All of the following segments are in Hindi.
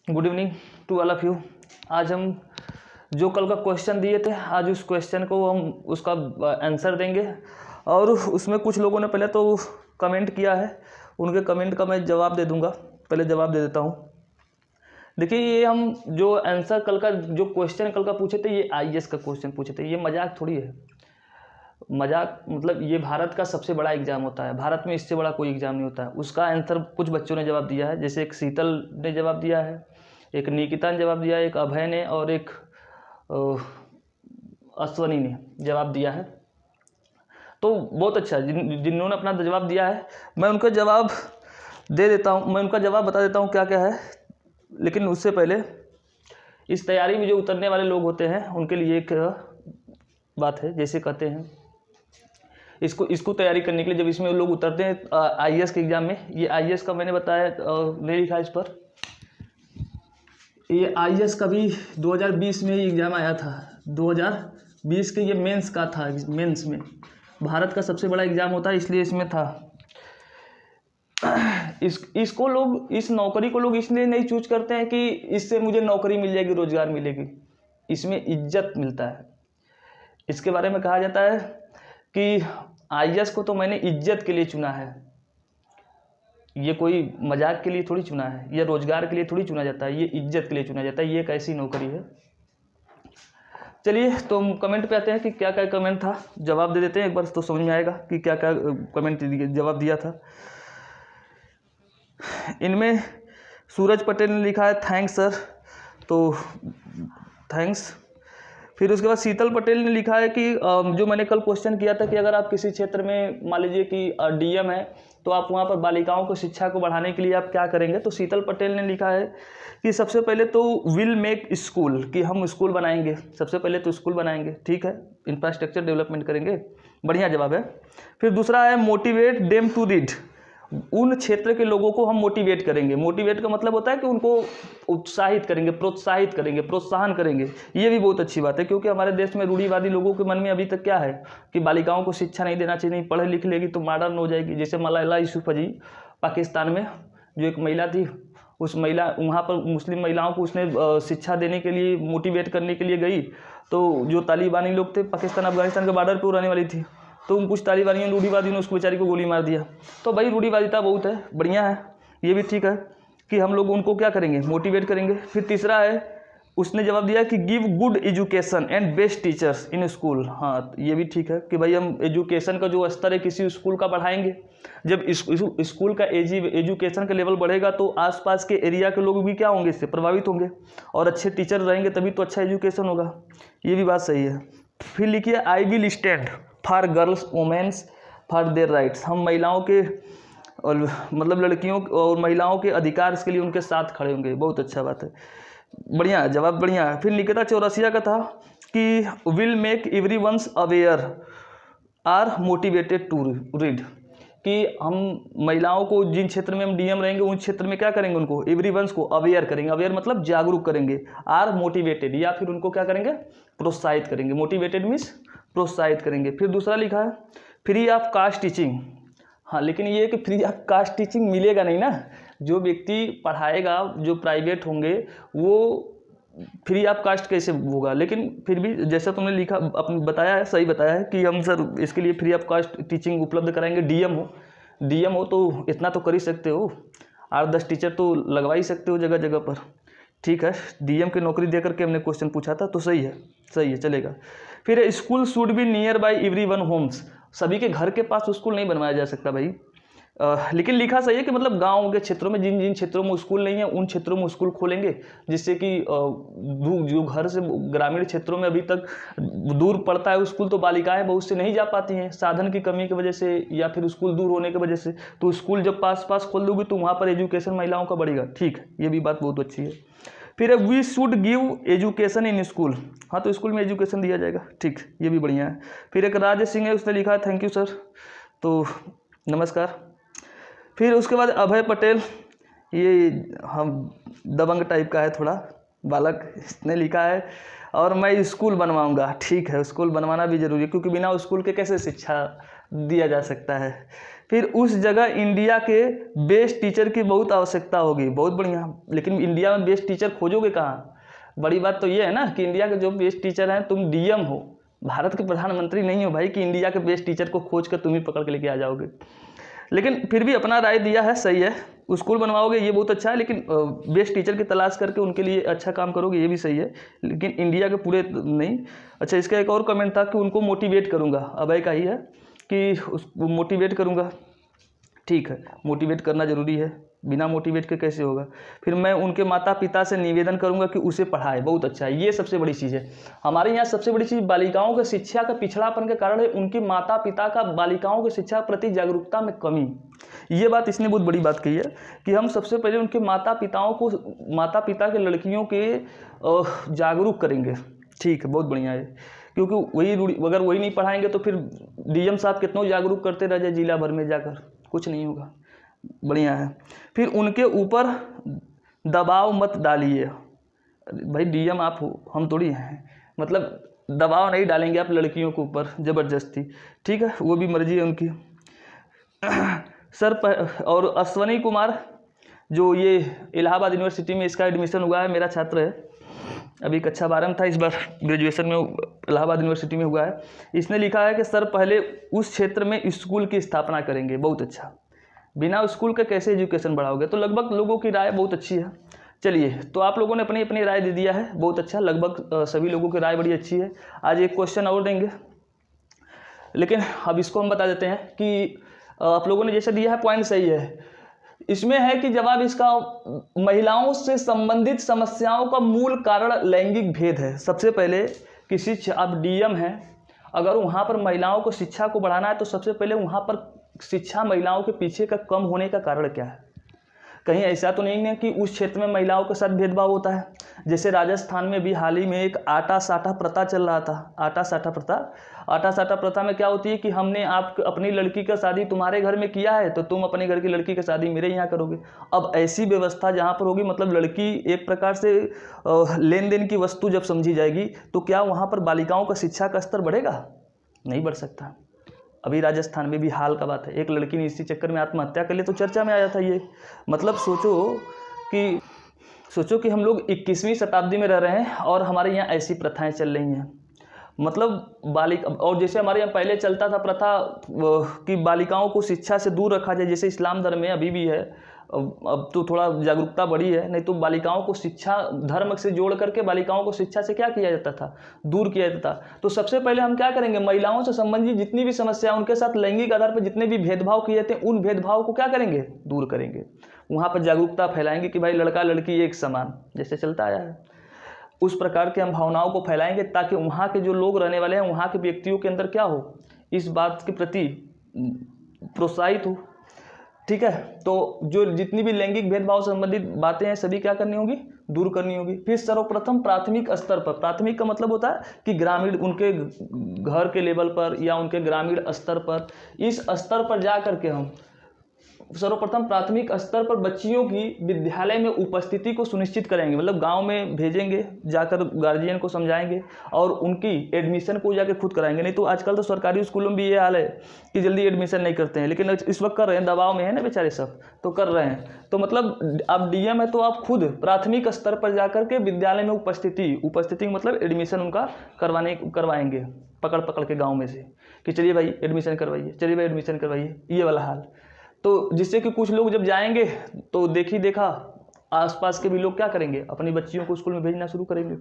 Good evening to all of you. आज हम जो कल का क्वेश्चन दिए थे, आज उस क्वेश्चन को हम उसका आंसर देंगे। और उसमें कुछ लोगों ने पहले तो कमेंट किया है, उनके कमेंट का मैं जवाब दे दूंगा। पहले जवाब दे देता हूँ। देखिए, ये हम जो आंसर कल का जो क्वेश्चन कल का पूछे थे, ये आईएएस का क्वेश्चन पूछे थे। ये मजाक थोड़ी है। मजाक मतलब ये भारत का सबसे बड़ा एग्जाम होता है। भारत में इससे बड़ा कोई एग्जाम नहीं होता है। उसका आंसर कुछ बच्चों ने जवाब दिया है, जैसे एक शीतल ने जवाब दिया है, एक निकिता ने जवाब दिया है, एक अभय ने और एक अश्वनी ने जवाब दिया है। तो बहुत अच्छा, जिन्होंने अपना जवाब दिया है मैं उनका जवाब दे देता हूँ, मैं उनका जवाब बता देता हूँ क्या क्या है। लेकिन उससे पहले इस तैयारी में जो उतरने वाले लोग होते हैं उनके लिए एक बात है। जैसे कहते हैं इसको तैयारी करने के लिए जब इसमें लोग उतरते हैं आईएएस के एग्जाम में, ये आईएएस का मैंने बताया नहीं लिखा इस पर, ये आईएएस का भी 2020 में ही एग्जाम आया था। 2020 के ये मेंस का था। मेंस में भारत का सबसे बड़ा एग्जाम होता है, इसलिए इसमें था। इसको लोग, इस नौकरी को लोग इसलिए नहीं चूज करते हैं कि इससे मुझे नौकरी मिल जाएगी, रोजगार मिलेगी। इसमें इज्जत मिलता है। इसके बारे में कहा जाता है कि आईएएस को तो मैंने इज्जत के लिए चुना है। ये कोई मजाक के लिए थोड़ी चुना है, ये रोजगार के लिए थोड़ी चुना जाता है, ये इज्जत के लिए चुना जाता है। ये एक ऐसी नौकरी है। चलिए, तो हम कमेंट पे आते हैं कि क्या क्या कमेंट था। जवाब दे देते हैं एक बार, तो समझ में आएगा कि क्या क्या कमेंट जवाब दिया था। इनमें सूरज पटेल ने लिखा है थैंक्स सर, तो थैंक्स। फिर उसके बाद शीतल पटेल ने लिखा है कि जो मैंने कल क्वेश्चन किया था कि अगर आप किसी क्षेत्र में मान लीजिए कि डीएम है, तो आप वहाँ पर बालिकाओं को शिक्षा को बढ़ाने के लिए आप क्या करेंगे। तो शीतल पटेल ने लिखा है कि सबसे पहले तो विल मेक स्कूल, कि हम स्कूल बनाएंगे। सबसे पहले तो स्कूल बनाएंगे, ठीक है, इंफ्रास्ट्रक्चर डेवलपमेंट करेंगे। बढ़िया जवाब है। फिर दूसरा है मोटिवेट देम टू रीड, उन क्षेत्र के लोगों को हम मोटिवेट करेंगे। मोटिवेट का मतलब होता है कि उनको उत्साहित करेंगे, प्रोत्साहित करेंगे, प्रोत्साहन करेंगे। ये भी बहुत अच्छी बात है, क्योंकि हमारे देश में रूढ़िवादी लोगों के मन में अभी तक क्या है कि बालिकाओं को शिक्षा नहीं देना चाहिए, नहीं पढ़ लिख लेगी तो मॉडर्न हो जाएगी। जैसे मलाला यूसुफजई पाकिस्तान में जो एक महिला थी, उस महिला वहाँ पर मुस्लिम महिलाओं को उसने शिक्षा देने के लिए, मोटिवेट करने के लिए गई। तो जो तालिबानी लोग थे, पाकिस्तान अफगानिस्तान के बॉर्डर पर रहने वाली थी, तो कुछ तालिबानियों रूढ़िवादियों ने उसको बेचारी को गोली मार दिया। तो भाई रूढ़िवादिता बहुत है, बढ़िया है, ये भी ठीक है कि हम लोग उनको क्या करेंगे, मोटिवेट करेंगे। फिर तीसरा है, उसने जवाब दिया कि give good education and best teachers in school. हाँ, ये भी ठीक है कि भाई हम एजुकेशन का जो स्तर है किसी स्कूल का बढ़ाएंगे। जब स्कूल का एजुकेशन का लेवल बढ़ेगा तो आसपास के एरिया के लोग भी क्या होंगे, इससे प्रभावित होंगे, और अच्छे टीचर रहेंगे तभी तो अच्छा एजुकेशन होगा। ये भी बात सही है। फिर लिखिए I will stand for girls women's for their rights, हम महिलाओं के और मतलब लड़कियों और महिलाओं के अधिकार के लिए उनके साथ खड़े होंगे। बहुत अच्छा बात है, बढ़िया जवाब, बढ़िया। फिर निकिता चौरसिया का था कि will make everyone's aware are motivated to read, कि हम महिलाओं को जिन क्षेत्र में हम डीएम रहेंगे उन क्षेत्र में क्या करेंगे, उनको एवरी वंस को अवेयर करेंगे। अवेयर मतलब जागरूक करेंगे। आर मोटिवेटेड, या फिर उनको क्या करेंगे, प्रोत्साहित करेंगे। मोटिवेटेड मीन्स प्रोत्साहित करेंगे। फिर दूसरा लिखा है फ्री ऑफ कास्ट टीचिंग। हाँ, लेकिन ये कि फ्री ऑफ कास्ट टीचिंग मिलेगा नहीं ना। जो व्यक्ति पढ़ाएगा, जो प्राइवेट होंगे, वो फ्री ऑफ कास्ट कैसे होगा। लेकिन फिर भी जैसा तुमने लिखा, अपने बताया है, सही बताया है कि हम सर इसके लिए फ्री ऑफ कास्ट टीचिंग उपलब्ध कराएंगे। डीएम हो तो इतना तो कर ही सकते हो, 8-10 टीचर तो लगवा ही सकते हो जगह जगह पर। ठीक है, डीएम की नौकरी देकर के हमने क्वेश्चन पूछा था, तो सही है, सही है, चलेगा। फिर school should be near by every one homes, सभी के घर के पास स्कूल नहीं बनवाया जा सकता भाई। लेकिन लिखा सही है कि मतलब गांव के क्षेत्रों में, जिन जिन क्षेत्रों में स्कूल नहीं है उन क्षेत्रों में स्कूल खोलेंगे, जिससे कि जो घर से ग्रामीण क्षेत्रों में अभी तक दूर पड़ता है स्कूल, तो बालिकाएं बहुत से नहीं जा पाती हैं साधन की कमी की वजह से, या फिर स्कूल दूर होने की वजह से। तो स्कूल जब पास पास खोल दोगे तो वहाँ पर एजुकेशन महिलाओं का बढ़ेगा। ठीक है, ये भी बात बहुत अच्छी है। फिर we should give education in school, हाँ तो स्कूल में एजुकेशन दिया जाएगा। ठीक, ये भी बढ़िया है। फिर एक राज सिंह है, उसने लिखा है थैंक यू सर, तो नमस्कार। फिर उसके बाद अभय पटेल, ये हम दबंग टाइप का है थोड़ा बालक, इसने लिखा है और मैं स्कूल बनवाऊंगा। ठीक है, स्कूल बनवाना भी जरूरी है, क्योंकि बिना स्कूल के कैसे शिक्षा दिया जा सकता है। फिर उस जगह इंडिया के बेस्ट टीचर की बहुत आवश्यकता होगी। बहुत बढ़िया, लेकिन इंडिया में बेस्ट टीचर खोजोगे कहाँ? बड़ी बात तो ये है ना कि इंडिया के जो बेस्ट टीचर हैं, तुम डीएम हो, भारत के प्रधानमंत्री नहीं हो भाई कि इंडिया के बेस्ट टीचर को खोज कर तुम ही पकड़ के लेके आ जाओगे। लेकिन फिर भी अपना राय दिया है, सही है। स्कूल बनवाओगे ये बहुत अच्छा है, लेकिन बेस्ट टीचर की तलाश करके उनके लिए अच्छा काम करोगे ये भी सही है, लेकिन इंडिया के पूरे नहीं। अच्छा, इसका एक और कमेंट था कि उनको मोटिवेट करूँगा, अभय का ही है कि उसको मोटिवेट करूँगा। ठीक है, मोटिवेट करना ज़रूरी है, बिना मोटिवेट के कैसे होगा। फिर मैं उनके माता पिता से निवेदन करूंगा कि उसे पढ़ाए। बहुत अच्छा है, ये सबसे बड़ी चीज़ है। हमारे यहाँ सबसे बड़ी चीज़ बालिकाओं के शिक्षा का पिछड़ापन के कारण है उनकी माता पिता का बालिकाओं की शिक्षा प्रति जागरूकता में कमी। ये बात इसने बहुत बड़ी बात कही है कि हम सबसे पहले उनके माता पिता के लड़कियों के जागरूक करेंगे। ठीक है, बहुत बढ़िया है, क्योंकि अगर वही नहीं पढ़ाएंगे तो फिर डीएम साहब कितनों जागरूक करते रह जाए जिला भर में जाकर, कुछ नहीं होगा। बढ़िया है। फिर उनके ऊपर दबाव मत डालिए। भाई डीएम आप हो, हम थोड़ी हैं, मतलब दबाव नहीं डालेंगे आप लड़कियों के ऊपर ज़बरदस्ती। ठीक है, वो भी मर्जी है उनकी। सर और अश्वनी कुमार जो ये इलाहाबाद यूनिवर्सिटी में इसका एडमिशन हुआ है, मेरा छात्र है, अभी कक्षा 12 में था, इस बार ग्रेजुएशन में इलाहाबाद यूनिवर्सिटी में हुआ है। इसने लिखा है कि सर पहले उस क्षेत्र में स्कूल की स्थापना करेंगे। बहुत अच्छा, बिना स्कूल के कैसे एजुकेशन बढ़ाओगे? तो लगभग लोगों की राय बहुत अच्छी है। चलिए, तो आप लोगों ने अपनी अपनी राय दे दिया है, बहुत अच्छा, लगभग सभी लोगों की राय बड़ी अच्छी है। आज एक क्वेश्चन और देंगे, लेकिन अब इसको हम बता देते हैं कि आप लोगों ने जैसे दिया है पॉइंट सही है। इसमें है कि जवाब इसका महिलाओं से संबंधित समस्याओं का मूल कारण लैंगिक भेद है। सबसे पहले किसी आप डीएम हैं, अगर वहाँ पर महिलाओं को शिक्षा को बढ़ाना है तो सबसे पहले वहाँ पर शिक्षा महिलाओं के पीछे का कम होने का कारण क्या है? कहीं ऐसा तो नहीं है कि उस क्षेत्र में महिलाओं के साथ भेदभाव होता है। जैसे राजस्थान में भी हाल ही में एक आटा साटा प्रथा चल रहा था। आटा साटा प्रथा में क्या होती है कि हमने अपनी लड़की का शादी तुम्हारे घर में किया है तो तुम अपने घर की लड़की का शादी मेरे यहाँ करोगे। अब ऐसी व्यवस्था जहाँ पर होगी, मतलब लड़की एक प्रकार से लेन देन की वस्तु जब समझी जाएगी, तो क्या वहाँ पर बालिकाओं का शिक्षा का स्तर बढ़ेगा? नहीं बढ़ सकता। अभी राजस्थान में भी हाल का बात है, एक लड़की ने इसी चक्कर में आत्महत्या कर ली तो चर्चा में आया था ये। मतलब सोचो कि हम लोग 21वीं शताब्दी में रह रहे हैं और हमारे यहाँ ऐसी प्रथाएं चल रही हैं। मतलब और जैसे हमारे यहाँ पहले चलता था प्रथा कि बालिकाओं को शिक्षा से दूर रखा जाए, जैसे इस्लाम धर्म में अभी भी है, अब तो थोड़ा जागरूकता बढ़ी है, नहीं तो बालिकाओं को शिक्षा धर्म से जोड़ करके बालिकाओं को शिक्षा से क्या किया जाता था? दूर किया जाता था। तो सबसे पहले हम क्या करेंगे, महिलाओं से संबंधित जितनी भी समस्या, उनके साथ लैंगिक आधार पर जितने भी भेदभाव किए जाते हैं, उन भेदभाव को क्या करेंगे? दूर करेंगे। वहाँ पर जागरूकता फैलाएंगे कि भाई लड़का लड़की एक समान, जैसे चलता आया है उस प्रकार के हम भावनाओं को फैलाएंगे, ताकि वहाँ के जो लोग रहने वाले हैं, वहाँ के व्यक्तियों के अंदर क्या हो, इस बात के प्रति प्रोत्साहित हो। ठीक है, तो जो जितनी भी लैंगिक भेदभाव संबंधित बातें हैं सभी क्या करनी होगी? दूर करनी होगी। फिर सर्वप्रथम प्राथमिक स्तर पर, प्राथमिक का मतलब होता है कि ग्रामीण, उनके घर के लेवल पर या उनके ग्रामीण स्तर पर, इस स्तर पर जा करके हम सर्वप्रथम प्राथमिक स्तर पर बच्चियों की विद्यालय में उपस्थिति को सुनिश्चित करेंगे। मतलब गांव में भेजेंगे, जाकर गार्जियन को समझाएंगे और उनकी एडमिशन को जाकर खुद कराएंगे। नहीं तो आजकल तो सरकारी स्कूलों में भी ये हाल है कि जल्दी एडमिशन नहीं करते हैं, लेकिन इस वक्त कर रहे हैं, दबाव में है ना बेचारे सब, तो कर रहे हैं। तो मतलब आप डीएम है तो आप खुद प्राथमिक स्तर पर जाकर के विद्यालय में उपस्थिति मतलब एडमिशन उनका करवाएंगे, पकड़ के गाँव में से कि चलिए भाई एडमिशन करवाइए, चलिए भाई एडमिशन करवाइए, ये वाला हाल। तो जिससे कि कुछ लोग जब जाएंगे तो देखा आसपास के भी लोग क्या करेंगे, अपनी बच्चियों को स्कूल में भेजना शुरू करेंगे।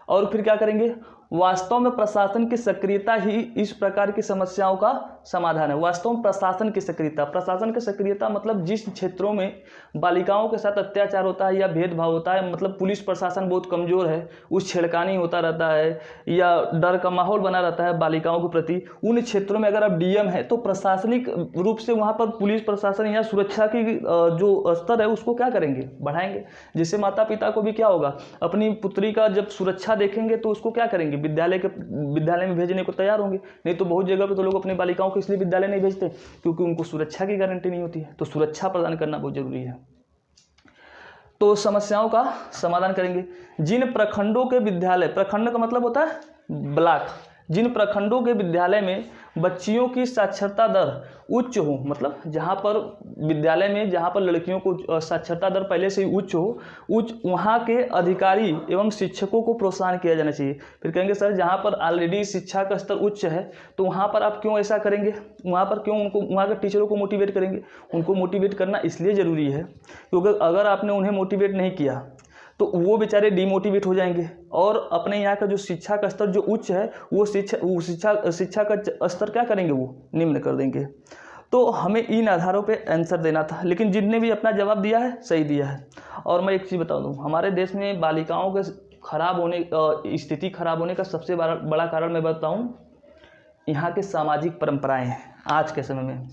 और फिर क्या करेंगे, वास्तव में प्रशासन की सक्रियता ही इस प्रकार की समस्याओं का समाधान है। वास्तव में प्रशासन की सक्रियता मतलब जिस क्षेत्रों में बालिकाओं के साथ अत्याचार होता है या भेदभाव होता है, मतलब पुलिस प्रशासन बहुत कमज़ोर है, उस छेड़खानी होता रहता है या डर का माहौल बना रहता है बालिकाओं के प्रति, उन क्षेत्रों में अगर आप डीएम है तो प्रशासनिक रूप से वहाँ पर पुलिस प्रशासन या सुरक्षा की जो स्तर है उसको क्या करेंगे, बढ़ाएंगे। जिससे माता पिता को भी क्या होगा, अपनी पुत्री का जब सुरक्षा देखेंगे तो उसको क्या करेंगे, विद्यालय में भेजने को तैयार होंगे। नहीं तो बहुत जगह पे तो लोग अपनी बालिकाओं को इसलिए विद्यालय नहीं भेजते क्योंकि उनको सुरक्षा की गारंटी नहीं होती है। तो सुरक्षा प्रदान करना बहुत जरूरी है। तो समस्याओं का समाधान करेंगे। जिन प्रखंडों के विद्यालय, प्रखंड का मतलब होता है ब्लॉक, जिन प्रखंडों के विद्यालय में बच्चियों की साक्षरता दर उच्च हो, मतलब जहाँ पर विद्यालय में जहाँ पर लड़कियों को साक्षरता दर पहले से ही उच्च हो, वहाँ के अधिकारी एवं शिक्षकों को प्रोत्साहन किया जाना चाहिए। फिर कहेंगे सर जहाँ पर ऑलरेडी शिक्षा का स्तर उच्च है तो वहाँ पर आप क्यों ऐसा करेंगे, वहाँ पर क्यों उनको वहाँ के टीचरों को मोटिवेट करेंगे। उनको मोटिवेट करना इसलिए ज़रूरी है क्योंकि अगर आपने उन्हें मोटिवेट नहीं किया तो वो बेचारे डिमोटिवेट हो जाएंगे और अपने यहाँ का जो शिक्षा का स्तर जो उच्च है वो शिक्षा का स्तर क्या करेंगे, वो निम्न कर देंगे। तो हमें इन आधारों पे आंसर देना था, लेकिन जिनने भी अपना जवाब दिया है सही दिया है। और मैं एक चीज़ बता दूँ, हमारे देश में बालिकाओं के स्थिति खराब होने का सबसे बड़ा कारण मैं बताऊँ, यहाँ के सामाजिक परंपराएँ हैं। आज के समय में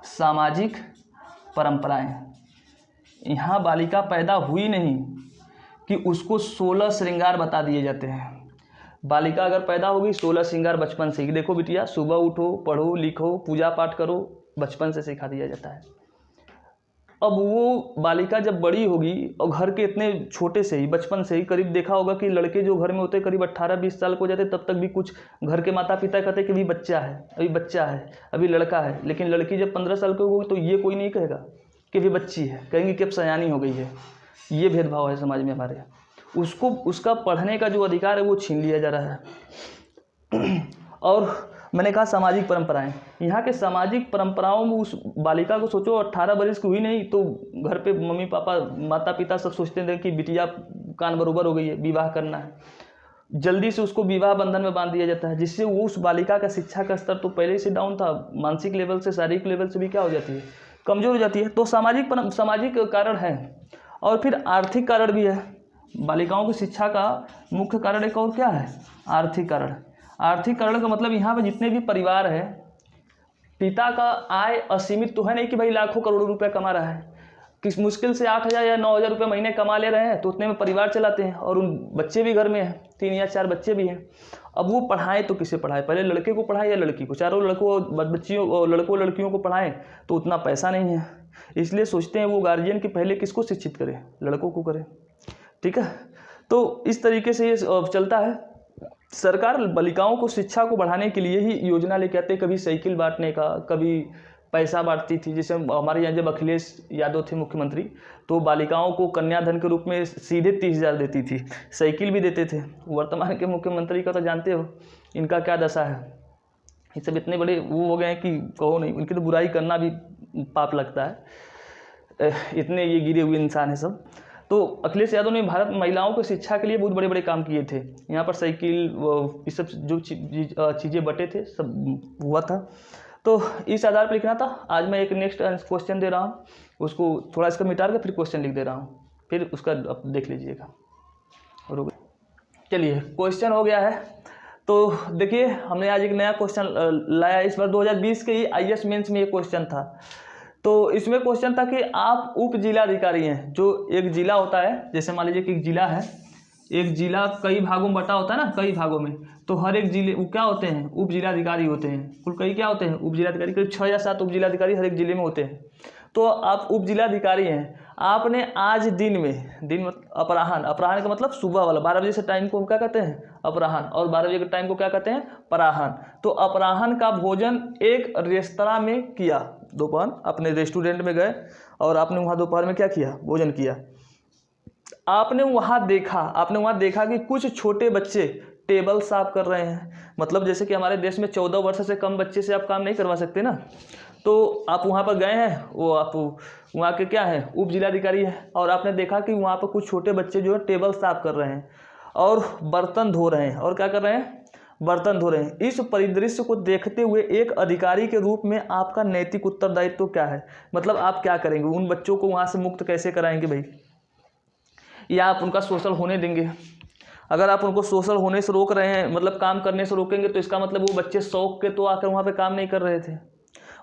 सामाजिक परंपराएँ, यहाँ बालिका पैदा हुई नहीं कि उसको 16 श्रृंगार बता दिए जाते हैं। बालिका अगर पैदा होगी 16 श्रृंगार बचपन से ही, देखो बिटिया सुबह उठो, पढ़ो लिखो, पूजा पाठ करो, बचपन से सिखा दिया जाता है। अब वो बालिका जब बड़ी होगी और घर के इतने छोटे से ही बचपन से ही, करीब देखा होगा कि लड़के जो घर में होते करीब 18-20 साल को जाते, तब तक भी कुछ घर के माता पिता कहते कि अभी बच्चा है, अभी बच्चा है, अभी लड़का है। लेकिन लड़की जब 15 साल की होगी तो ये कोई नहीं कहेगा कि भी बच्ची है, कहेंगे कि अब सयानी हो गई है। ये भेदभाव है समाज में हमारे। उसको उसका पढ़ने का जो अधिकार है वो छीन लिया जा रहा है। और मैंने कहा सामाजिक परंपराएं, यहाँ के सामाजिक परंपराओं में उस बालिका को सोचो 18 बरस की हुई नहीं तो घर पे मम्मी पापा माता पिता सब सोचते थे कि बिटिया कान बरोबर हो गई है, विवाह करना है, जल्दी से उसको विवाह बंधन में बांध दिया जाता है, जिससे वो उस बालिका का शिक्षा का स्तर तो पहले से डाउन था, मानसिक लेवल से शारीरिक लेवल से भी क्या हो जाती है, कमज़ोर हो जाती है। तो सामाजिक कारण है और फिर आर्थिक कारण भी है। बालिकाओं की शिक्षा का मुख्य कारण एक और क्या है, आर्थिक कारण। आर्थिक कारण का मतलब यहाँ पे जितने भी परिवार हैं, पिता का आय असीमित तो है नहीं कि भाई लाखों करोड़ों रुपए कमा रहा है, किस मुश्किल से 8,000 या 9,000 रुपये महीने कमा ले रहे हैं तो उतने में परिवार चलाते हैं और उन बच्चे भी घर में हैं, 3 या 4 बच्चे भी हैं। अब वो पढ़ाएं तो किसे पढ़ाएं, पहले लड़के को पढ़ाएं या लड़की को, चारों लड़कों लड़कियों को पढ़ाएं तो उतना पैसा नहीं है, इसलिए सोचते हैं वो गार्जियन कि पहले किसको शिक्षित करें, लड़कों को करें। ठीक है, तो इस तरीके से ये चलता है। सरकार बालिकाओं को शिक्षा को बढ़ाने के लिए ही योजना लेके आते, कभी साइकिल बांटने का, कभी पैसा बांटती थी। जैसे हमारे यहाँ जब अखिलेश यादव थे मुख्यमंत्री तो बालिकाओं को कन्याधन के रूप में सीधे 30,000 देती थी, साइकिल भी देते थे। वर्तमान के मुख्यमंत्री का तो जानते हो इनका क्या दशा है, ये सब इतने बड़े वो हो गए हैं कि कहो नहीं, उनकी तो बुराई करना भी पाप लगता है, इतने ये गिरे हुए इंसान हैं सब। तो अखिलेश यादव ने भारत में महिलाओं को शिक्षा के लिए बहुत बड़े बड़े काम किए थे। यहाँ पर साइकिल ये सब जो चीज़ें बटे थे सब हुआ था। तो इस आधार पर लिखना था। आज मैं एक नेक्स्ट क्वेश्चन दे रहा हूँ, उसको थोड़ा इसका मिटा के फिर क्वेश्चन लिख दे रहा हूँ, फिर उसका आप देख लीजिएगा। और चलिए क्वेश्चन हो गया है। तो देखिए हमने आज एक नया क्वेश्चन लाया, इस बार 2020 के ही IAS मेंस में ये क्वेश्चन था। तो इसमें क्वेश्चन था कि आप उप जिलाधिकारी हैं, जो एक जिला होता है, जैसे मान लीजिए कि एक जिला है, एक जिला कई भागों में बटा होता है ना, कई भागों में, तो हर एक जिले वो क्या होते हैं, उप जिलाधिकारी होते हैं। कुल कई क्या होते हैं, उप जिलाधिकारी, करीब 6 या 7 उप जिलाधिकारी हर एक जिले में होते हैं। तो आप उप जिलाधिकारी हैं, आपने आज दिन अपराह्न का मतलब सुबह वाला 12 बजे से टाइम को हम क्या कहते हैं, अपराह्न, और 12 बजे के टाइम को क्या कहते हैं, पराह्न। तो अपराह्न का भोजन एक रेस्तरां में किया, दोपहर अपने रेस्टोरेंट में गए और आपने वहाँ दोपहर में क्या किया, भोजन किया। आपने वहाँ देखा कि कुछ छोटे बच्चे टेबल साफ कर रहे हैं। मतलब जैसे कि हमारे देश में 14 वर्ष से कम बच्चे से आप काम नहीं करवा सकते ना, तो आप वहाँ पर गए हैं, वो आप वहाँ के क्या हैं, उप जिलाधिकारी हैं, और आपने देखा कि वहाँ पर कुछ छोटे बच्चे जो है टेबल साफ कर रहे हैं और बर्तन धो रहे हैं, और क्या कर रहे हैं, बर्तन धो रहे हैं। इस परिदृश्य को देखते हुए एक अधिकारी के रूप में आपका नैतिक उत्तरदायित्व क्या है, मतलब आप क्या करेंगे, उन बच्चों को वहाँ से मुक्त कैसे कराएंगे भाई, या आप उनका शोषण होने देंगे। अगर आप उनको शोषण होने से रोक रहे हैं, मतलब काम करने से रोकेंगे, तो इसका मतलब वो बच्चे शौक के तो आकर वहाँ पे काम नहीं कर रहे थे,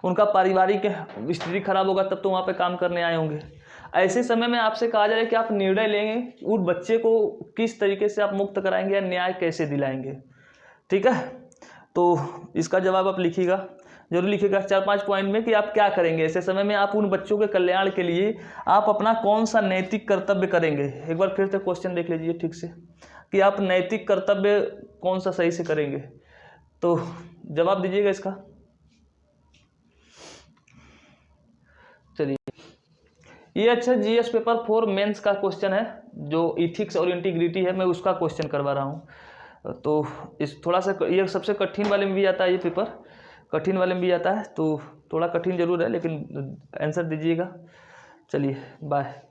उनका पारिवारिक स्थिति खराब होगा तब तो वहाँ पे काम करने आए होंगे। ऐसे समय में आपसे कहा जा रहा है कि आप निर्णय लेंगे उस बच्चे को किस तरीके से आप मुक्त कराएंगे या न्याय कैसे दिलाएंगे। ठीक है, तो इसका जवाब आप लिखिएगा, जरूर लिखिएगा 4-5 पॉइंट में कि आप क्या करेंगे ऐसे समय में, आप उन बच्चों के कल्याण के लिए आप अपना कौन सा नैतिक कर्तव्य करेंगे। एक बार फिर से क्वेश्चन देख लीजिए ठीक से कि आप नैतिक कर्तव्य कौन सा सही से करेंगे। तो जवाब दीजिएगा इसका। चलिए, ये अच्छा जीएस पेपर 4 मेंस का क्वेश्चन है, जो इथिक्स और इंटीग्रिटी है, मैं उसका क्वेश्चन करवा रहा हूँ। तो इस थोड़ा सा ये सबसे कठिन वाले में भी आता है, ये पेपर कठिन वाले में भी आता है, तो थोड़ा कठिन जरूर है लेकिन आंसर दीजिएगा। चलिए बाय।